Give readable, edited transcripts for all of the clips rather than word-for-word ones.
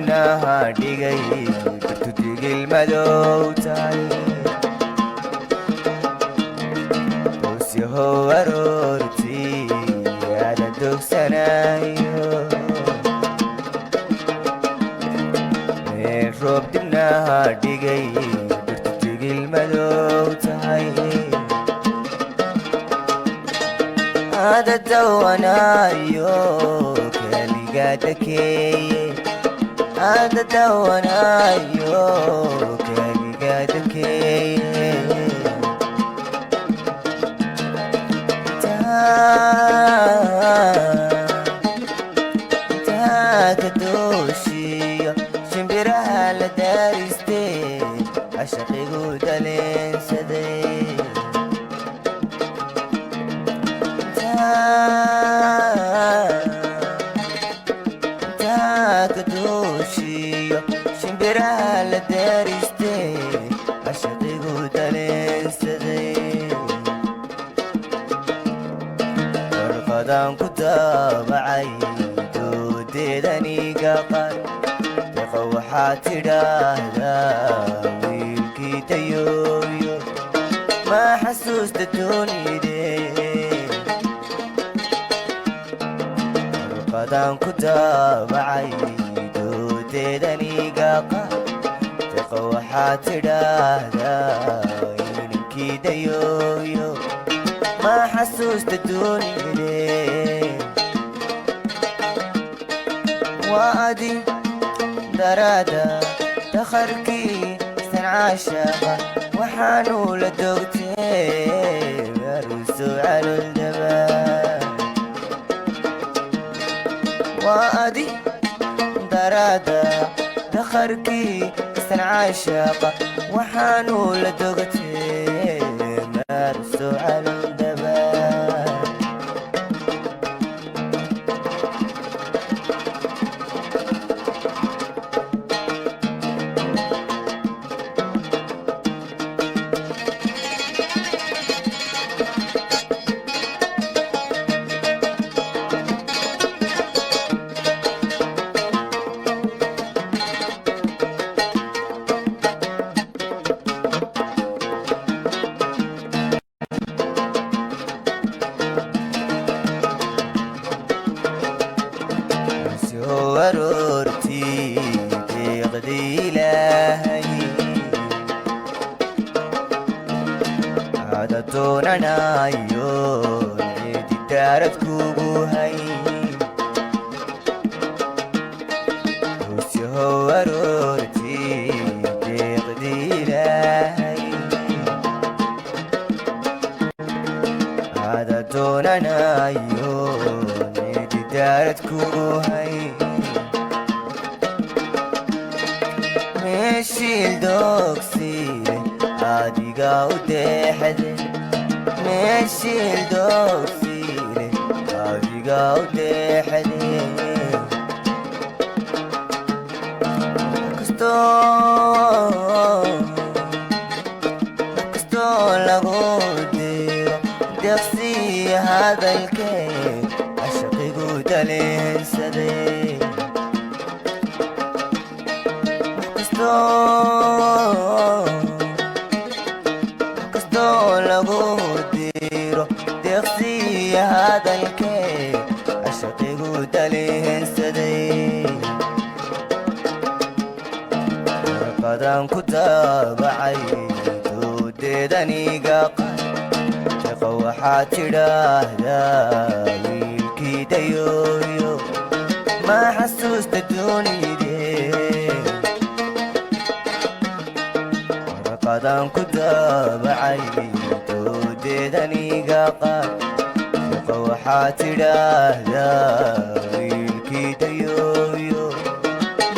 dibnaha dhigay bartu digil madow tahay hoosyahow aroortii aada dogsanayo roob dibnaha dhigay bartu digil madow tahay aada dawanayo keliga dakeeye aada dawanayo keliga dakeeye taaka dooshiyo shimbiraha la daaristee cashaqigu daleensaday taaka dooshiyo shimbiraha la daaristee cashaqigu daleensaday warqadaan ku daabacay doodeedaniga qar deqa waxaa tidhaahdaa wiilkii dayooyo ma xasuusta doonide warqadaan ku daabacay doodeedaniga qar deqa waxaa tidhaahdaa wiilkii dayooyo ma xasuusta doonide waa adi daraada dakharkii sancaashaqa waxaanu la dogtee aruuso caloldaba waa adi daraada dakharkii sancaashaqa waxaanu la dogtee aruuso caloldaba aroortii deeqdi ilaahay aada doonanayo cidi daarad kugu hay hoosyahow aroortii deeqdi ilaahay aada doonanayo cidi daarad kugu hay meeshil dogsiile adiga u deexde meeshil dogsiile adiga u deexde kastoo lagu diro deqsi hadalkee cashaqigu daleensaday kastoo lagu diro deqsi hadalkee cashaqigu daleensaday warqadaan ku daabacay doodeedaniga qar deqa waxaa tidhaahdaa wiilkii dayooyo ma xasuusta doonide warqadaan ku daabacay doodeedaniga qar deqa waxaa tidhaahdaa wiilkii dayooyo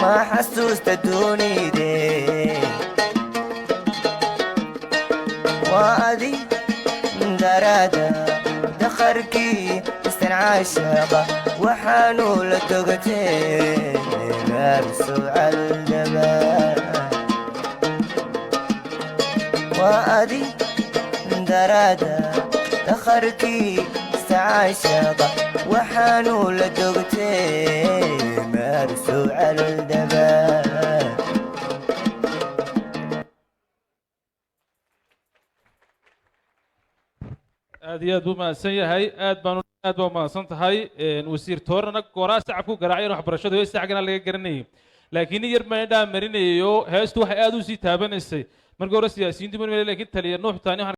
ma xasuusta doonide waa adi daraada dakharkii sancaashaqa waxaanu la dogatee aruuso caloldaba waa adi daraada dakharkii عشاقة وحانو لدغتي مارسو على الدباب aad buu mahadsan yahay aad baa mahadsan tahay wasiir toorana gooraa shacabku garaacayeen waxbarashadu heesta xaggana laga garanayay laakiin yar ma indhaa marinayo heestu waxay aad u sii taabanaysay markii hore siyaasiyiintu ma laakiin taliya nuux taani